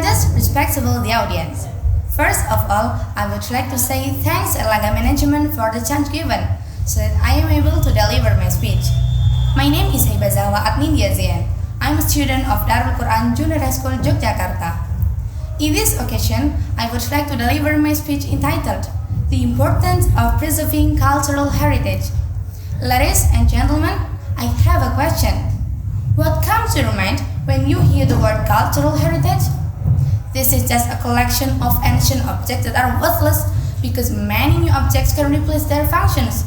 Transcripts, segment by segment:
Judges, respectable the audience. First of all, I would like to say thanks Erlangga management for the chance given so that I am able to deliver my speech. My name is HAIBA Adnindiazian. I am a student of Darul Qur'an Junior High School, Yogyakarta. In this occasion, I would like to deliver my speech entitled The Importance of Preserving Cultural Heritage. Ladies and gentlemen, I have a question. What comes to your mind when you hear the word cultural heritage? This is just a collection of ancient objects that are worthless because many new objects can replace their functions,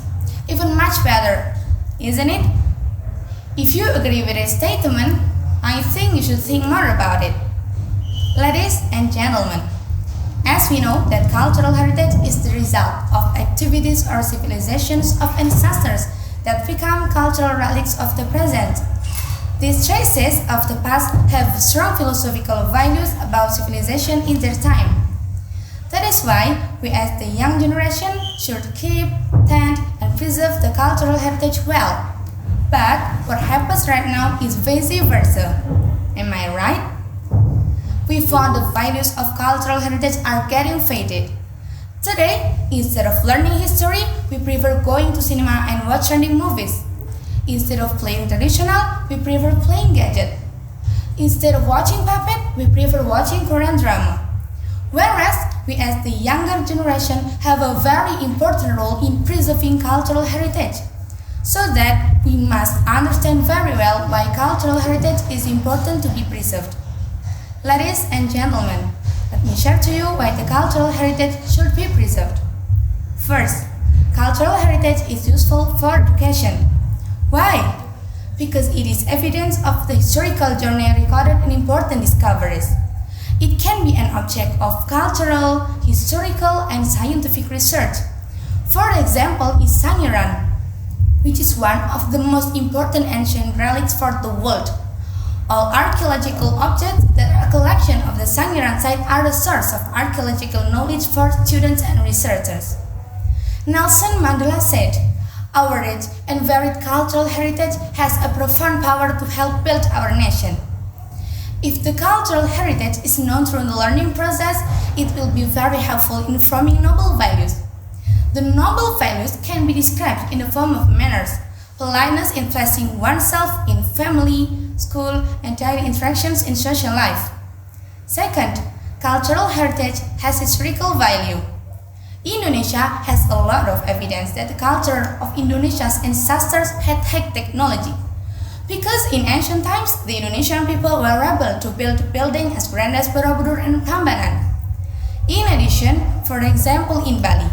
even much better, isn't it? If you agree with this statement, I think you should think more about it. Ladies and gentlemen, as we know that cultural heritage is the result of activities or civilizations of ancestors that become cultural relics of the present. These traces of the past have strong philosophical values about civilization in their time. That is why we as the young generation should keep, tend, and preserve the cultural heritage well. But what happens right now is vice versa. Am I right? We found the values of cultural heritage are getting faded. Today, instead of learning history, we prefer going to cinema and watch trending movies. Instead of playing traditional, we prefer playing gadget. Instead of watching puppet, we prefer watching Korean drama. Whereas, we as the younger generation have a very important role in preserving cultural heritage. So that we must understand very well why cultural heritage is important to be preserved. Ladies and gentlemen, let me share to you why the cultural heritage should be preserved. First, cultural heritage is useful for education. Why? Because it is evidence of the historical journey recorded in important discoveries. It can be an object of cultural, historical, and scientific research. For example is Sangiran, which is one of the most important ancient relics for the world. All archaeological objects that are a collection of the Sangiran site are the source of archaeological knowledge for students and researchers. Nelson Mandela said, "Our rich and varied cultural heritage has a profound power to help build our nation." If the cultural heritage is known through the learning process, it will be very helpful in forming noble values. The noble values can be described in the form of manners, politeness in placing oneself in family, school, and daily interactions in social life. Second, cultural heritage has historical value. Indonesia has a lot of evidence that the culture of Indonesia's ancestors had high technology. Because in ancient times, the Indonesian people were able to build buildings as grand as Borobudur and Prambanan. In addition, for example in Bali,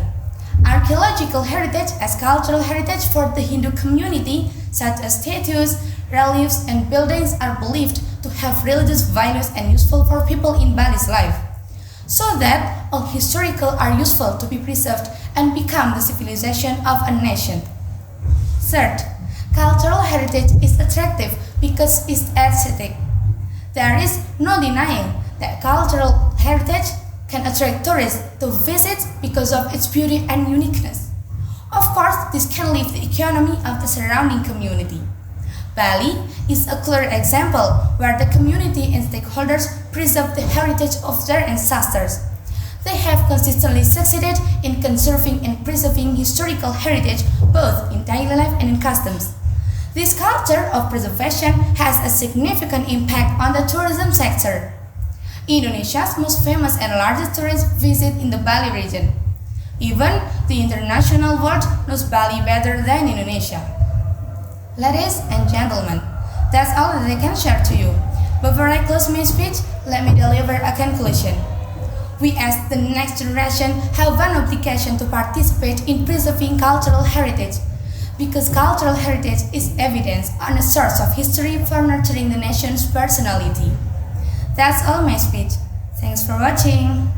archaeological heritage as cultural heritage for the Hindu community, such as statues, reliefs, and buildings are believed to have religious values and useful for people in Bali's life. So that all historical are useful to be preserved and become the civilization of a nation. Third, cultural heritage is attractive because it's aesthetic. There is no denying that cultural heritage can attract tourists to visit because of its beauty and uniqueness. Of course, this can lift the economy of the surrounding community. Bali is a clear example where the community and stakeholders preserve the heritage of their ancestors. They have consistently succeeded in conserving and preserving historical heritage both in daily life and in customs. This culture of preservation has a significant impact on the tourism sector. Indonesia's most famous and largest tourist visit in the Bali region. Even the international world knows Bali better than Indonesia. Ladies and gentlemen, that's all that I can share to you. Before I close my speech, let me deliver a conclusion. We as the next generation have an obligation to participate in preserving cultural heritage, because cultural heritage is evidence and a source of history for nurturing the nation's personality. That's all my speech. Thanks for watching.